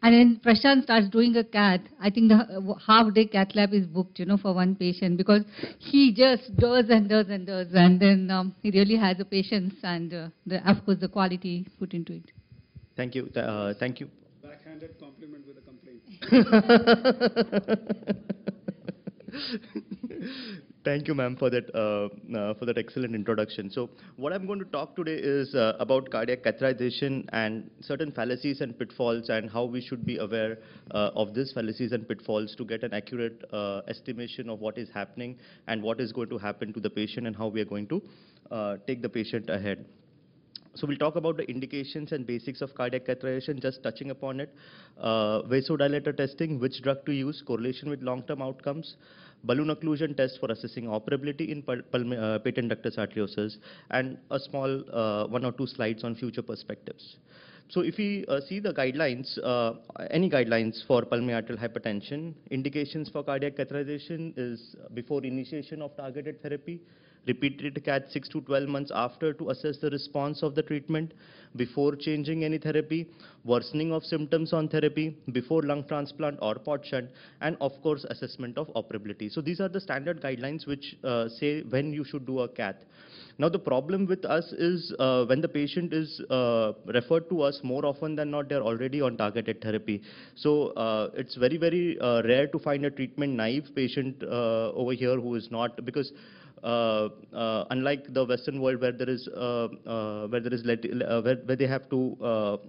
And then Prashant starts doing a cath. I think the half-day cath lab is booked, for one patient because he just does and does and does, and then he really has the patience and, of course, the quality put into it. Thank you. Thank you. Backhanded compliment with a complaint. Thank you, ma'am, for that excellent introduction. So, what I'm going to talk today is about cardiac catheterization and certain fallacies and pitfalls, and how we should be aware of these fallacies and pitfalls to get an accurate estimation of what is happening and what is going to happen to the patient and how we are going to take the patient ahead. So we'll talk about the indications and basics of cardiac catheterization, just touching upon it. Vasodilator testing, which drug to use, correlation with long-term outcomes, balloon occlusion test for assessing operability in patent ductus arteriosus, and a small 1 or 2 slides on future perspectives. So if we see the guidelines, any guidelines for pulmonary arterial hypertension, indications for cardiac catheterization is before initiation of targeted therapy, repeated cath 6 to 12 months after to assess the response of the treatment, before changing any therapy, worsening of symptoms on therapy, before lung transplant or port shunt, and of course assessment of operability. So these are the standard guidelines which say when you should do a cath. Now the problem with us is when the patient is referred to us, more often than not they're already on targeted therapy. So it's very, very rare to find a treatment naive patient over here who is not, because unlike the Western world where there is where they have to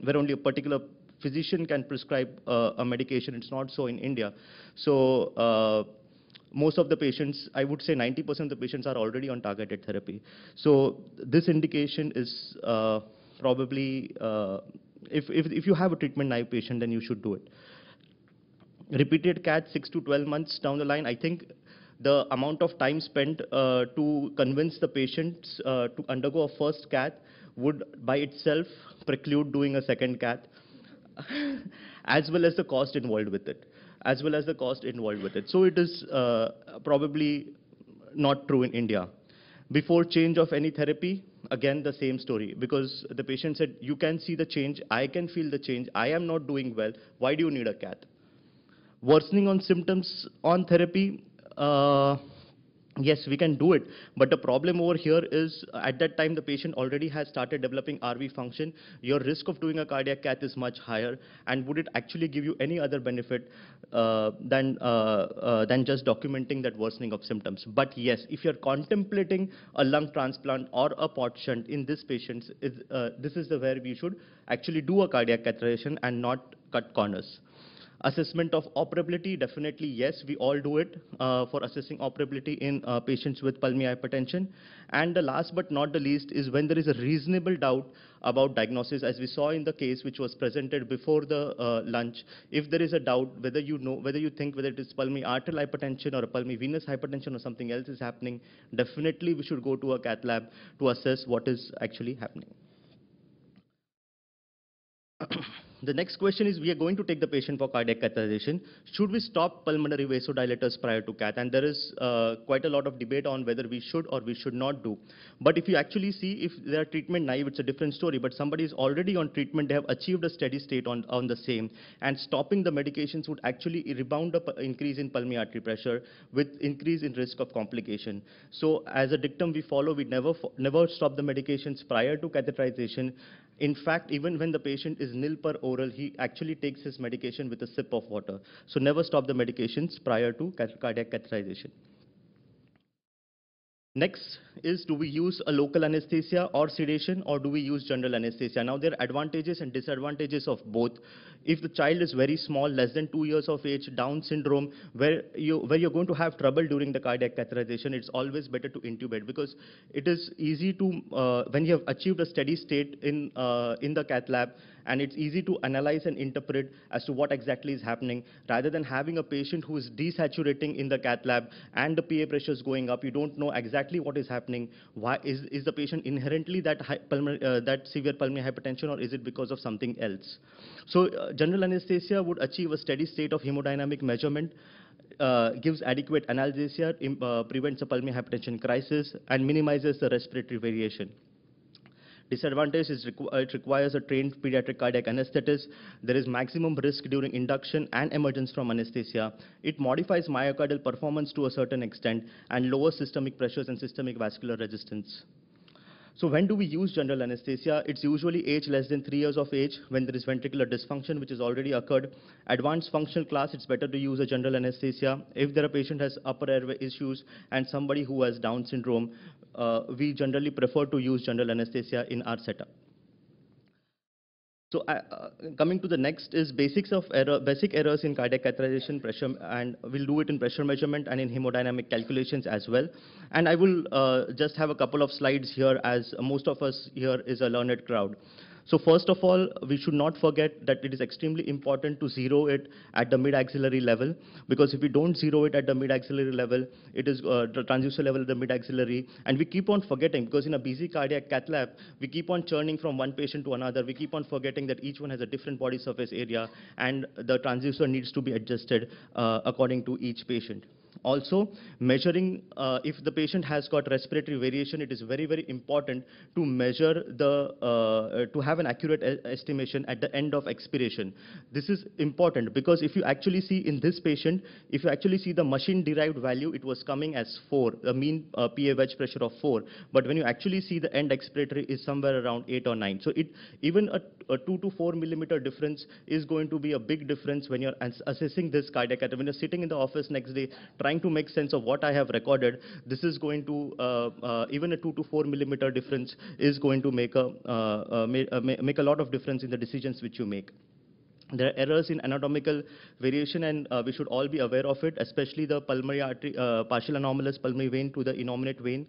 where only a particular physician can prescribe a medication, it's not so in India. So most of the patients, I would say 90% of the patients are already on targeted therapy. So this indication is probably if you have a treatment naive patient, then you should do it. Repeated cath 6 to 12 months down the line, I think the amount of time spent to convince the patients to undergo a first cath would by itself preclude doing a second cath, as well as the cost involved with it. So it is probably not true in India. Before change of any therapy, again the same story, because the patient said, you can see the change, I can feel the change, I am not doing well, why do you need a cath? Worsening on symptoms on therapy, yes, we can do it, but the problem over here is at that time the patient already has started developing RV function. Your risk of doing a cardiac cath is much higher, and would it actually give you any other benefit than just documenting that worsening of symptoms? But yes, if you're contemplating a lung transplant or a port shunt in this patient, this is the where we should actually do a cardiac catheterization and not cut corners. Assessment of operability, definitely yes, we all do it for assessing operability in patients with pulmonary hypertension. And the last but not the least is when there is a reasonable doubt about diagnosis, as we saw in the case which was presented before the lunch. If there is a doubt whether you think whether it is pulmonary arterial hypertension or a pulmonary venous hypertension or something else is happening, definitely we should go to a cath lab to assess what is actually happening. The next question is, we are going to take the patient for cardiac catheterization. Should we stop pulmonary vasodilators prior to cath? And there is quite a lot of debate on whether we should or we should not do. But if you actually see, if they are treatment naive, it's a different story. But somebody is already on treatment, they have achieved a steady state on the same. And stopping the medications would actually rebound up increase in pulmonary artery pressure with increase in risk of complication. So as a dictum we follow, we never stop the medications prior to catheterization. In fact, even when the patient is nil per oral, he actually takes his medication with a sip of water. So never stop the medications prior to cardiac catheterization. Next is, do we use a local anesthesia or sedation, or do we use general anesthesia? Now, there are advantages and disadvantages of both. If the child is very small, less than 2 years of age, Down syndrome, where you're going to have trouble during the cardiac catheterization, it's always better to intubate, because it is easy to, when you have achieved a steady state in the cath lab, and it's easy to analyze and interpret as to what exactly is happening, rather than having a patient who is desaturating in the cath lab and the PA pressure is going up. You don't know exactly what is happening. Why is the patient inherently that severe pulmonary hypertension, or is it because of something else? So general anesthesia would achieve a steady state of hemodynamic measurement, gives adequate analgesia, prevents a pulmonary hypertension crisis, and minimizes the respiratory variation. Disadvantage is it requires a trained pediatric cardiac anesthetist. There is maximum risk during induction and emergence from anesthesia. It modifies myocardial performance to a certain extent and lowers systemic pressures and systemic vascular resistance. So when do we use general anesthesia? It's usually age less than 3 years of age when there is ventricular dysfunction which has already occurred. Advanced functional class, it's better to use a general anesthesia. If there a patient has upper airway issues and somebody who has Down syndrome, we generally prefer to use general anesthesia in our setup. So coming to the next is basic errors in cardiac catheterization pressure, and we'll do it in pressure measurement and in hemodynamic calculations as well. And I will just have a couple of slides here, as most of us here is a learned crowd. So first of all, we should not forget that it is extremely important to zero it at the mid-axillary level, because if we don't zero it at the mid-axillary level, it is the transducer level at the mid-axillary, and we keep on forgetting, because in a busy cardiac cath lab, we keep on churning from one patient to another. We keep on forgetting that each one has a different body surface area, and the transducer needs to be adjusted according to each patient. Also, measuring if the patient has got respiratory variation, it is very, very important to measure to have an accurate estimation at the end of expiration. This is important because if you actually see in this patient, if you actually see the machine-derived value, it was coming as 4, the mean PA wedge pressure of 4. But when you actually see the end expiratory is somewhere around 8 or 9. So even a 2 to 4 millimeter difference is going to be a big difference when you're assessing this cardiac catheter. When you're sitting in the office next day trying to make sense of what I have recorded, this is going to, even a 2 to 4 millimeter difference is going to make a lot of difference in the decisions which you make. There are errors in anatomical variation, and we should all be aware of it, especially the pulmonary artery, partial anomalous pulmonary vein to the innominate vein.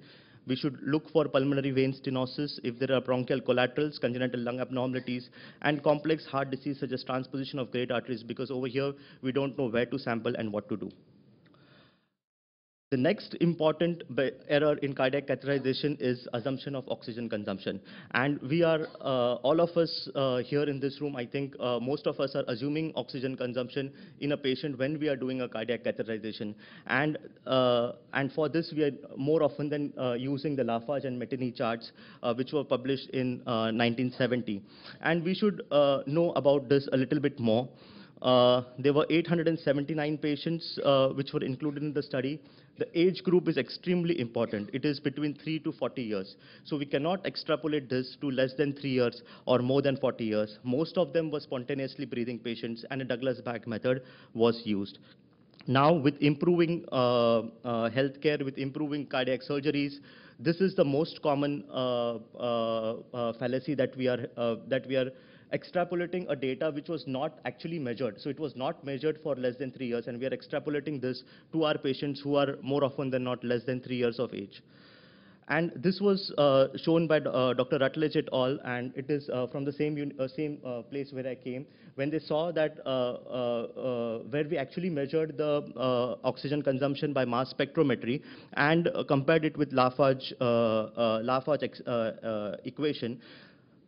We should look for pulmonary vein stenosis if there are bronchial collaterals, congenital lung abnormalities, and complex heart disease such as transposition of great arteries, because over here we don't know where to sample and what to do. The next important error in cardiac catheterization is assumption of oxygen consumption. And we are, all of us here in this room, I think most of us are assuming oxygen consumption in a patient when we are doing a cardiac catheterization. And for this, we are more often than using the Lafarge and Mettini charts, which were published in 1970. And we should know about this a little bit more. There were 879 patients which were included in the study. The age group is extremely important. It is between 3 to 40 years. So we cannot extrapolate this to less than 3 years or more than 40 years. Most of them were spontaneously breathing patients, and a Douglas-Back method was used. Now, with improving healthcare, with improving cardiac surgeries, this is the most common fallacy that we are extrapolating a data which was not actually measured. So it was not measured for less than 3 years, and we are extrapolating this to our patients who are more often than not less than 3 years of age. And this was shown by Dr. Rutledge et al., and it is from the same place where I came, when they saw that where we actually measured the oxygen consumption by mass spectrometry and compared it with Lafarge equation.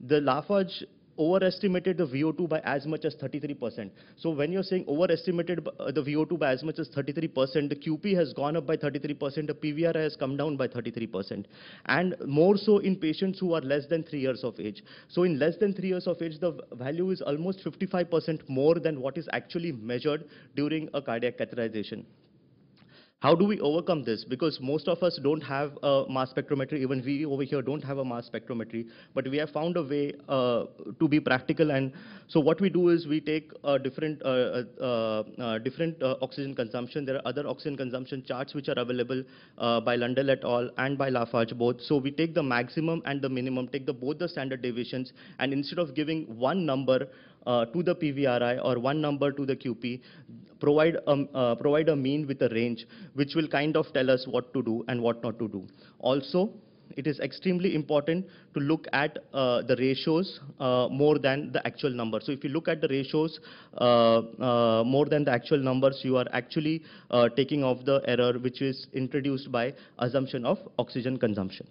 The Lafarge overestimated the VO2 by as much as 33%. So when you're saying overestimated the VO2 by as much as 33%, the QP has gone up by 33%, the PVRI has come down by 33%. And more so in patients who are less than 3 years of age. So in less than 3 years of age, the value is almost 55% more than what is actually measured during a cardiac catheterization. How do we overcome this? Because most of us don't have a mass spectrometry. Even we over here don't have a mass spectrometry. But we have found a way to be practical. And so what we do is we take different oxygen consumption. There are other oxygen consumption charts which are available by Lundell et al. And by Lafarge both. So we take the maximum and the minimum, take both the standard deviations, and instead of giving one number to the PVRI or one number to the QP, provide a mean with a range, which will kind of tell us what to do and what not to do. Also, it is extremely important to look at the ratios more than the actual number. So if you look at the ratios more than the actual numbers, you are actually taking off the error which is introduced by assumption of oxygen consumption.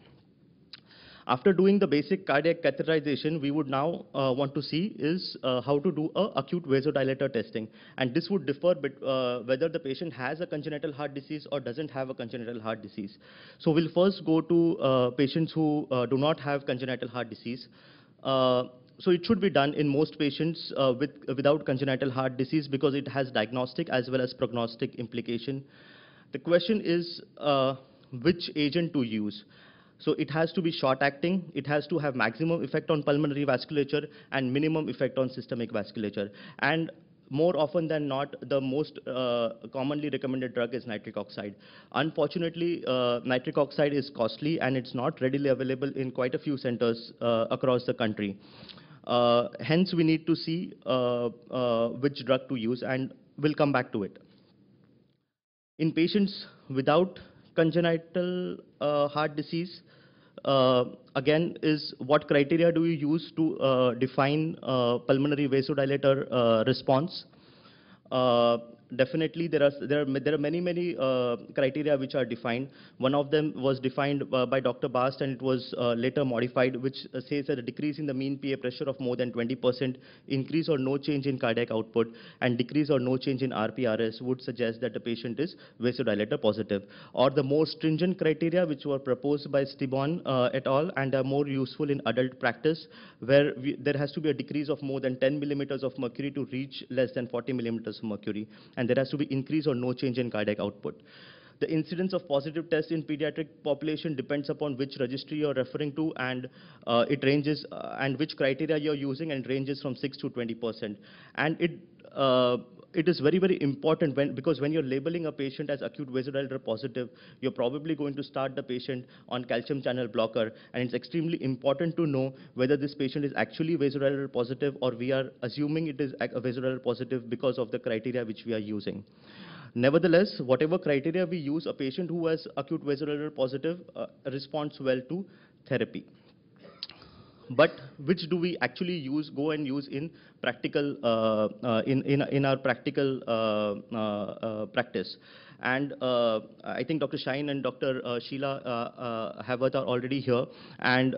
After doing the basic cardiac catheterization, we would now want to see is how to do a acute vasodilator testing. And this would differ whether the patient has a congenital heart disease or doesn't have a congenital heart disease. So we'll first go to patients who do not have congenital heart disease. So it should be done in most patients without congenital heart disease because it has diagnostic as well as prognostic implication. The question is which agent to use. So it has to be short-acting, it has to have maximum effect on pulmonary vasculature and minimum effect on systemic vasculature. And more often than not, the most commonly recommended drug is nitric oxide. Unfortunately, nitric oxide is costly and it's not readily available in quite a few centers across the country. Hence, we need to see which drug to use, and we'll come back to it. In patients without congenital heart disease, again, is what criteria do you use to define pulmonary vasodilator response? Definitely, there are many criteria which are defined. One of them was defined by Dr. Bast, and it was later modified, which says that a decrease in the mean PA pressure of more than 20%, increase or no change in cardiac output, and decrease or no change in RPRS would suggest that the patient is vasodilator positive. Or the more stringent criteria, which were proposed by Stibon et al. And are more useful in adult practice, where there has to be a decrease of more than 10 millimeters of mercury to reach less than 40 millimeters of mercury. And there has to be increase or no change in cardiac output. The incidence of positive tests in pediatric population depends upon which registry you're referring to, and it ranges, and which criteria you're using, and it ranges from 6 to 20%. And it is very important because when you're labeling a patient as acute vasodilator positive, you're probably going to start the patient on calcium channel blocker, and it's extremely important to know whether this patient is actually vasodilator positive or we are assuming it is a vasodilator positive because of the criteria which we are using. Nevertheless, whatever criteria we use, a patient who has acute vasodilator positive responds well to therapy. But which do we actually go and use in practical in our practical practice? And I think Dr. Shine and Dr. Sheila Havert are already here, and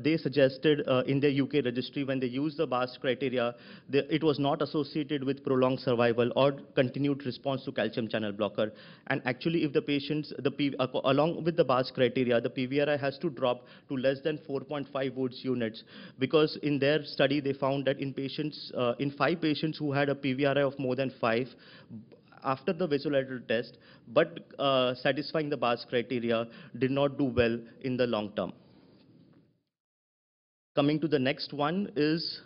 they suggested in their UK registry, when they used the BAST criteria, it was not associated with prolonged survival or continued response to calcium channel blocker. And actually, if the patients, along with the BAST criteria, the PVRI has to drop to less than 4.5 Woods units, because in their study they found that in patients, in 5 patients who had a PVRI of more than 5, after the vasodilator test, but satisfying the BAST criteria, did not do well in the long term. Coming to the next one is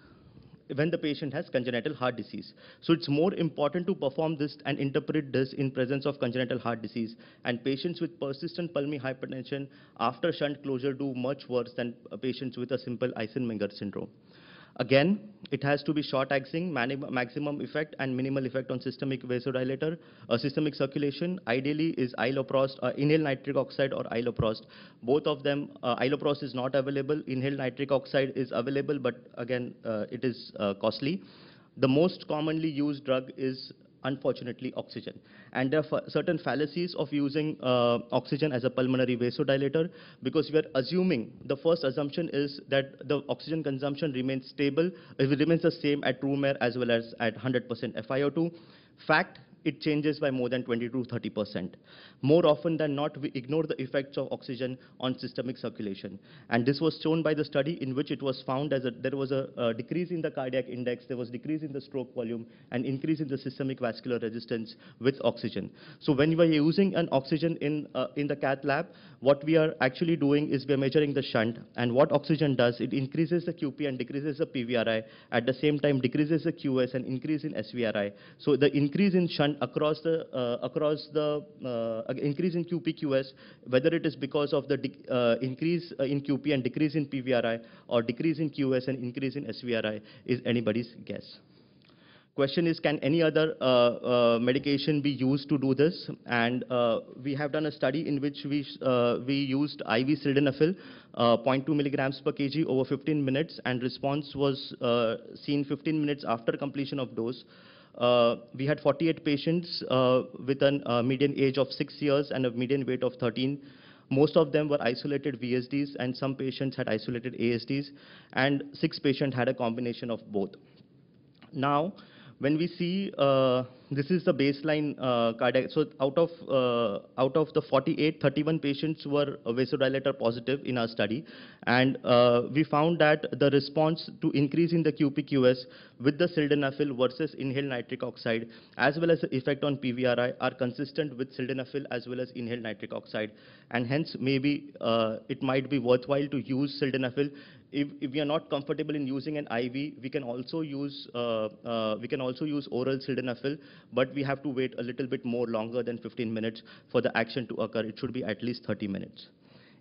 when the patient has congenital heart disease. So it's more important to perform this and interpret this in presence of congenital heart disease. And patients with persistent pulmonary hypertension after shunt closure do much worse than patients with a simple Eisenmenger syndrome. Again, it has to be short-acting, maximum effect, and minimal effect on systemic vasodilator. Systemic circulation, ideally, is iloprost, inhaled nitric oxide or iloprost. Both of them, iloprost is not available. Inhaled nitric oxide is available, but again, it is costly. The most commonly used drug is, unfortunately, oxygen. And there are certain fallacies of using oxygen as a pulmonary vasodilator, because we are assuming, the first assumption is that the oxygen consumption remains stable, it remains the same at room air as well as at 100% FiO2. Fact, it changes by more than 20 to 30%. More often than not, we ignore the effects of oxygen on systemic circulation. And this was shown by the study in which it was found there was a decrease in the cardiac index, there was decrease in the stroke volume, and increase in the systemic vascular resistance with oxygen. So when we are using an oxygen in the cath lab, what we are actually doing is we are measuring the shunt. And what oxygen does, it increases the QP and decreases the PVRI, at the same time decreases the QS and increase in SVRI. So the increase in shunt across the increase in QP/QS, whether it is because of the increase in QP and decrease in PVRI, or decrease in QS and increase in SVRI, is anybody's guess. Question is, can any other medication be used to do this? And we have done a study in which we used IV sildenafil, 0.2 milligrams per kg over 15 minutes, and response was seen 15 minutes after completion of dose. We had 48 patients with a median age of 6 years and a median weight of 13. Most of them were isolated VSDs, and some patients had isolated ASDs, and 6 patients had a combination of both. Now, when we see this is the baseline cardiac. So out of the 48, 31 patients were vasodilator positive in our study, and we found that the response to increasing the QPQS with the sildenafil versus inhaled nitric oxide, as well as the effect on PVRI, are consistent with sildenafil as well as inhaled nitric oxide, and hence maybe it might be worthwhile to use sildenafil. If we are not comfortable in using an IV, we can also use oral sildenafil, but we have to wait a little bit more longer than 15 minutes for the action to occur. It should be at least 30 minutes.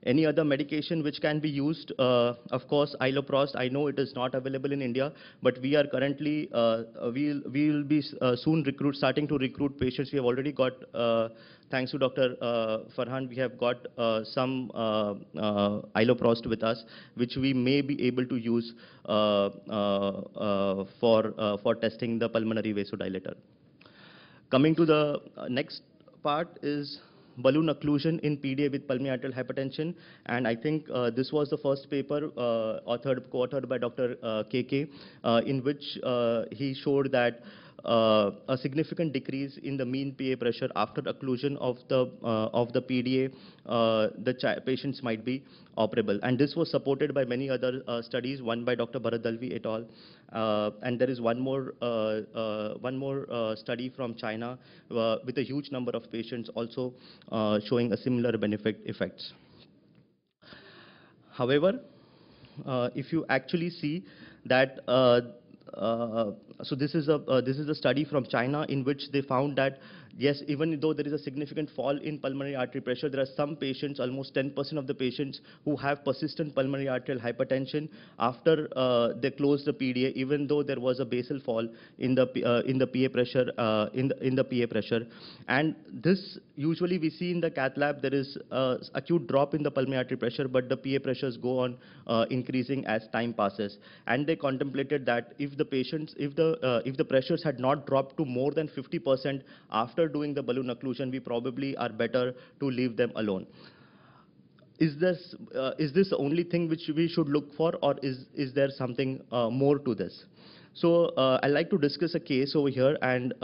Any other medication which can be used? Of course, iloprost. I know it is not available in India, but we are currently, we'll be soon starting to recruit patients. We have already got, thanks to Dr. Farhan, we have got some iloprost with us, which we may be able to use for testing the pulmonary vasodilator. Coming to the next part is balloon occlusion in PDA with pulmonary arterial hypertension, and I think this was the first paper co-authored by Dr. KK, in which he showed that a significant decrease in the mean PA pressure after occlusion of the PDA, the patients might be operable. And this was supported by many other studies, one by Dr. Bharat Dalvi et al. And there is one more study from China with a huge number of patients also showing a similar benefit effects. However, if you actually see that so this is a study from China in which they found that yes, even though there is a significant fall in pulmonary artery pressure, there are some patients, almost 10% of the patients, who have persistent pulmonary arterial hypertension after they close the PDA, even though there was a basal fall in the PA pressure in the PA pressure. And this usually we see in the cath lab. There is acute drop in the pulmonary artery pressure, but the PA pressures go on increasing as time passes. And they contemplated that if the patients, if the pressures had not dropped to more than 50% after doing the balloon occlusion, we probably are better to leave them alone. Is this the only thing which we should look for, or is there something more to this? So I'd like to discuss a case over here, and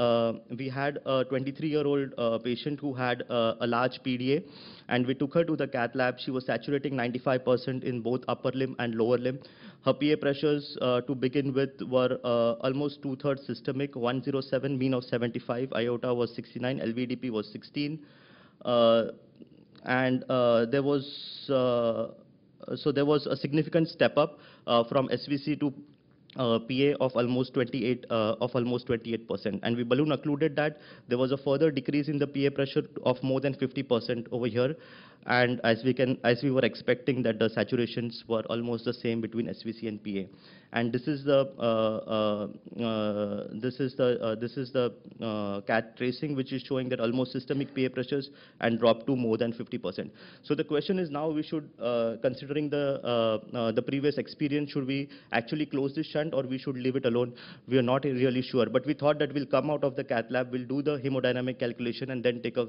we had a 23-year-old patient who had a large PDA, and we took her to the cath lab. She was saturating 95% in both upper limb and lower limb. Her PA pressures to begin with were almost 2/3 systemic, 107, mean of 75, iota was 69, LVDP was 16, and there was a significant step up from SVC to PA of almost 28%, and we balloon occluded that. There was a further decrease in the PA pressure of more than 50% over here, and as we were expecting that the saturations were almost the same between SVC and PA. And this is the CAT tracing, which is showing that almost systemic PA pressures and drop to more than 50%. So the question is now we should, considering the previous experience, should we actually close this shunt or we should leave it alone? We are not really sure, but we thought that we'll come out of the cath lab, we'll do the hemodynamic calculation, and then take a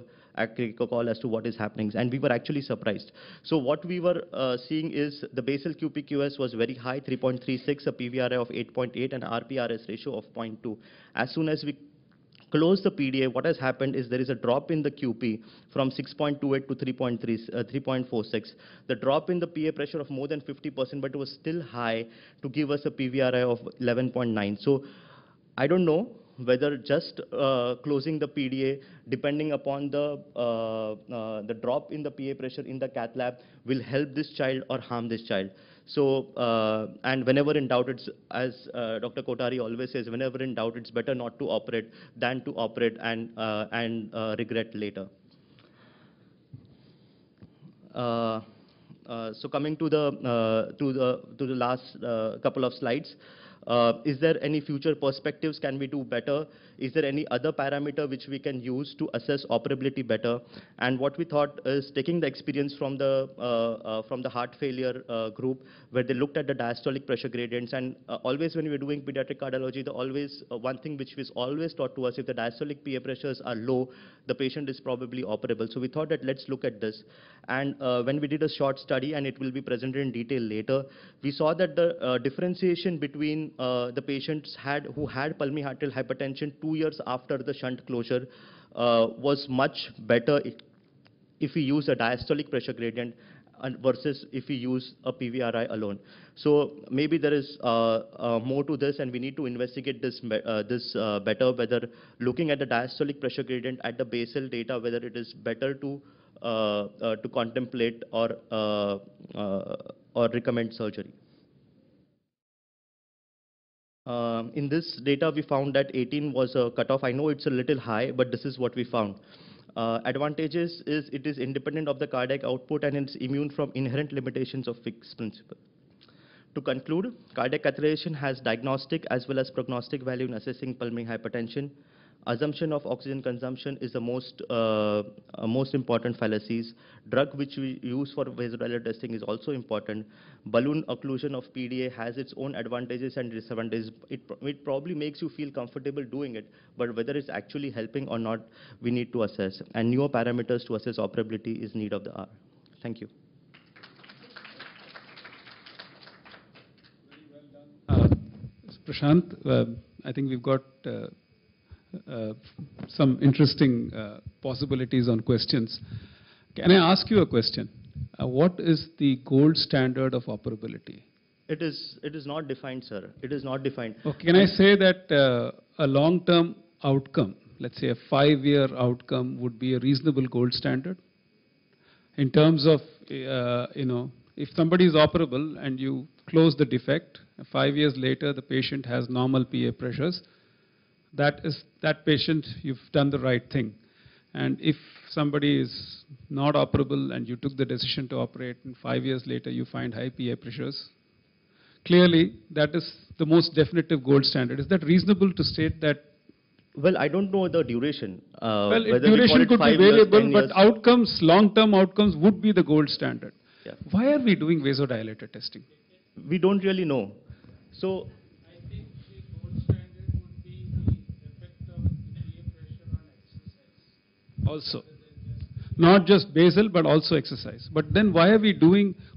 call as to what is happening. And we were actually surprised. So what we were seeing is the basal QPQS was very high, 3.36, a PVRI of 8.8, and RPRS ratio of 0.2. As soon as we close the PDA, what has happened is there is a drop in the QP from 6.28 to 3.46. The drop in the PA pressure of more than 50%, but it was still high to give us a PVRI of 11.9. So I don't know whether just closing the PDA, depending upon the drop in the PA pressure in the cath lab, will help this child or harm this child. So, and whenever in doubt, it's, as Dr. Kothari always says, whenever in doubt, it's better not to operate than to operate and regret later. So coming to the last couple of slides. Is there any future perspectives? Can we do better? Is there any other parameter which we can use to assess operability better? And what we thought is taking the experience from the heart failure group, where they looked at the diastolic pressure gradients, and always when we were doing pediatric cardiology, one thing which was always taught to us, if the diastolic PA pressures are low, the patient is probably operable. So we thought that let's look at this. And when we did a short study, and it will be presented in detail later, we saw that the differentiation between the patients who had pulmonary arterial hypertension 2 years after the shunt closure was much better if we use a diastolic pressure gradient versus if we use a PVRI alone. So maybe there is more to this, and we need to investigate this better, whether looking at the diastolic pressure gradient at the basal data, whether it is better to contemplate or recommend surgery. In this data, we found that 18 was a cutoff. I know it's a little high, but this is what we found. Advantages is it is independent of the cardiac output, and it's immune from inherent limitations of Fick's principle. To conclude, cardiac catheterization has diagnostic as well as prognostic value in assessing pulmonary hypertension. Assumption of oxygen consumption is the most important fallacies. Drug which we use for vasodilator testing is also important. Balloon occlusion of PDA has its own advantages and disadvantages. It probably makes you feel comfortable doing it, but whether it's actually helping or not, we need to assess. And newer parameters to assess operability is need of the hour. Thank you. Prashant, I think we've got some interesting possibilities on questions. Can I ask you a question? What is the gold standard of operability? It is not defined, sir. It is not defined. Okay, can I say that a long-term outcome, let's say a 5-year outcome, would be a reasonable gold standard? In terms of, if somebody is operable and you close the defect, 5 years later the patient has normal PA pressures, that patient, you've done the right thing. And if somebody is not operable and you took the decision to operate, and 5 years later you find high PA pressures, clearly that is the most definitive gold standard. Is that reasonable to state that? Well, I don't know the duration. Well, duration could be variable, but outcomes, long-term outcomes would be the gold standard. Yeah. Why are we doing vasodilator testing? We don't really know. So I think the gold standard would be the effect of PA pressure on exercise. Also, not just basal, but also exercise. But then why are we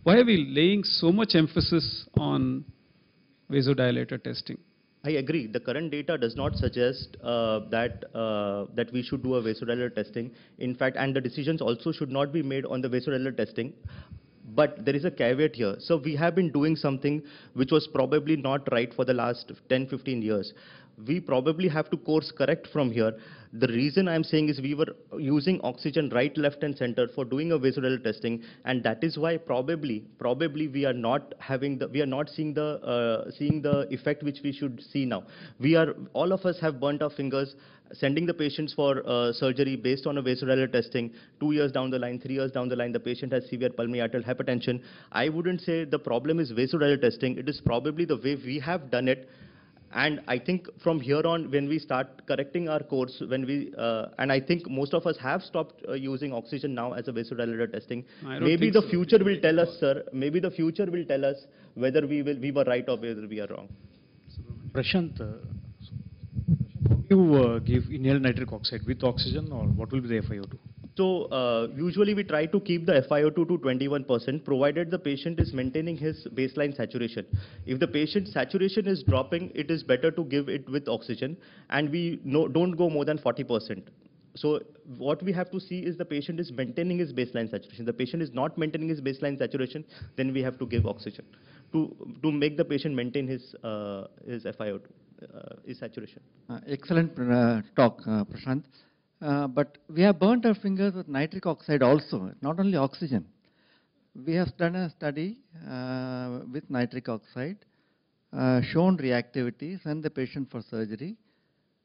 laying so much emphasis on vasodilator testing? I agree. The current data does not suggest that we should do a vasodilator testing. In fact, and the decisions also should not be made on the vasodilator testing. But there is a caveat here. So we have been doing something which was probably not right for the last 10-15 years. We probably have to course correct from here. The reason I'm saying is we were using oxygen right, left, and center for doing a vasodilator testing, and that is why probably we are not seeing the effect which we should see now. All of us have burnt our fingers sending the patients for surgery based on a vasodilator testing. 2 years down the line, 3 years down the line, the patient has severe pulmonary arterial hypertension. I wouldn't say the problem is vasodilator testing. It is probably the way we have done it. And I think from here on, when we start correcting our course, and I think most of us have stopped using oxygen now as a vasodilator testing. Maybe the future will tell us, sir. Maybe the future will tell us whether we were right or whether we are wrong. Prashant, you give inhaled nitric oxide with oxygen, or what will be the FiO2? So usually we try to keep the FiO2 to 21%, provided the patient is maintaining his baseline saturation. If the patient's saturation is dropping, it is better to give it with oxygen, and we don't go more than 40%. So what we have to see is the patient is maintaining his baseline saturation. The patient is not maintaining his baseline saturation, then we have to give oxygen to make the patient maintain his FiO2, his saturation. Excellent talk, Prashant. But we have burnt our fingers with nitric oxide also, not only oxygen. We have done a study with nitric oxide, shown reactivity, sent the patient for surgery,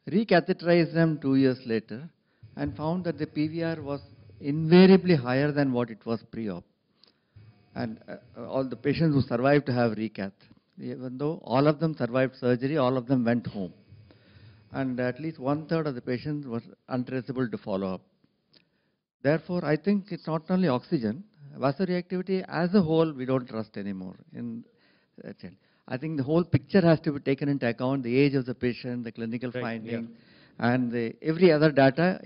recatheterized them 2 years later, and found that the PVR was invariably higher than what it was pre-op. And all the patients who survived to have recath. Even though all of them survived surgery, all of them went home. And at least 1/3 of the patients was untraceable to follow up. Therefore, I think it's not only oxygen, vasoreactivity as a whole, we don't trust anymore. I think the whole picture has to be taken into account, the age of the patient, the clinical findings, and every other data.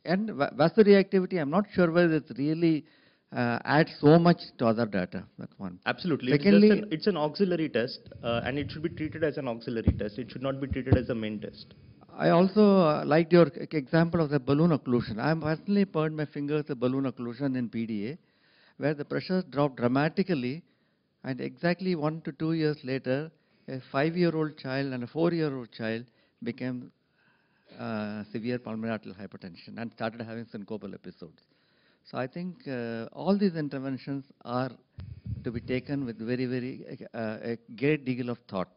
And vasoreactivity, I'm not sure whether it's really adds so much to other data. That's one. Absolutely. Secondly, It's an auxiliary test, and it should be treated as an auxiliary test. It should not be treated as a main test. I also liked your example of the balloon occlusion. I personally burned my fingers with balloon occlusion in PDA, where the pressures dropped dramatically, and exactly 1 to 2 years later, a 5-year-old child and a 4-year-old child became severe pulmonary arterial hypertension and started having syncopal episodes. So I think all these interventions are to be taken with a great deal of thought.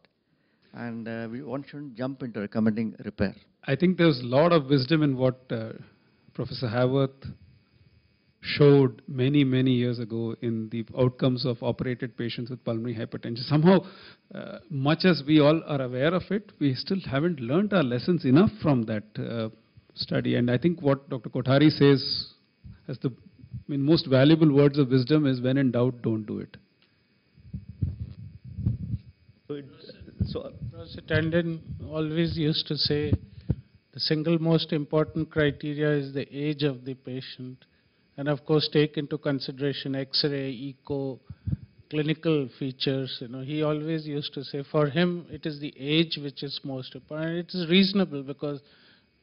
And one shouldn't jump into recommending repair. I think there's a lot of wisdom in what Professor Haworth showed many, many years ago in the outcomes of operated patients with pulmonary hypertension. Somehow, much as we all are aware of it, we still haven't learned our lessons enough from that study. And I think what Dr. Kothari says as the most valuable words of wisdom is, when in doubt, don't do it. Professor Tandon always used to say the single most important criteria is the age of the patient, and of course take into consideration X-ray, echo, clinical features. He always used to say for him it is the age which is most important. It is reasonable because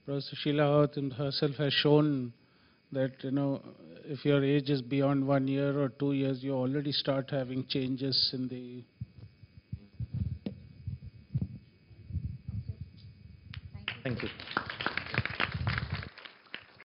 Professor Sheila Haworth herself has shown that if your age is beyond 1 year or 2 years, you already start having changes in the. Thank you.